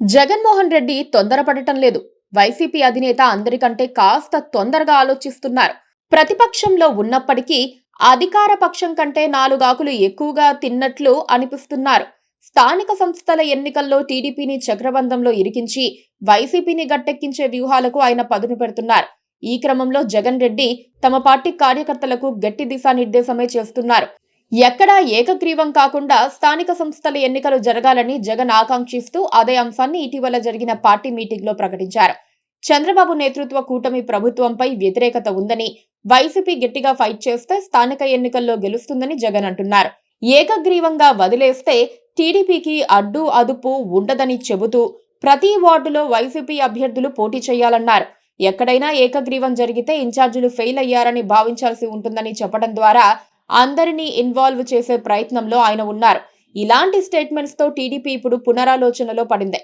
జగన్మోహన్ రెడ్డి తొందరపడటం లేదు. వైసీపీ అధినేత అందరికంటే కాస్త తొందరగా ఆలోచిస్తున్నారు. ప్రతిపక్షంలో ఉన్నప్పటికీ అధికార పక్షం కంటే 4 ఆకులు ఎక్కువగా తిన్నట్లు అనిపిస్తున్నారు. స్థానిక సంస్థల ఎన్నికల్లో టీడీపీని చక్రబంధంలో ఇరికించి వైసీపీని గట్టెక్కించే వ్యూహాలకు ఆయన పదును పెడుతున్నారు. ఈ క్రమంలో జగన్ రెడ్డి తమ పార్టీ కార్యకర్తలకు గట్టి దిశానిర్దేశమే చేస్తున్నారు. ఎక్కడా ఏకగ్రీవం కాకుండా స్థానిక సంస్థల ఎన్నికలు జరగాలని జగన్ ఆకాంక్షిస్తూ అదే అంశాన్ని ఇటీవల జరిగిన పార్టీ మీటింగ్ లో ప్రకటించారు. చంద్రబాబు నేతృత్వ కూటమి ప్రభుత్వంపై వ్యతిరేకత ఉందని, వైసీపీ గట్టిగా ఫైట్ చేస్తే స్థానిక ఎన్నికల్లో గెలుస్తుందని జగన్ అంటున్నారు. ఏకగ్రీవంగా వదిలేస్తే టీడీపీకి అడ్డు అదుపు ఉండదని చెబుతూ ప్రతి వార్డులో వైసీపీ అభ్యర్థులు పోటీ చేయాలన్నారు. ఎక్కడైనా ఏకగ్రీవం జరిగితే ఇన్ఛార్జీలు ఫెయిల్ అయ్యారని భావించాల్సి ఉంటుందని చెప్పడం ద్వారా అందరినీ ఇన్వాల్వ్ చేసే ప్రయత్నంలో ఆయన ఉన్నారు. ఇలాంటి స్టేట్మెంట్స్ తో టీడీపీ ఇప్పుడు పునరాలోచనలో పడింది.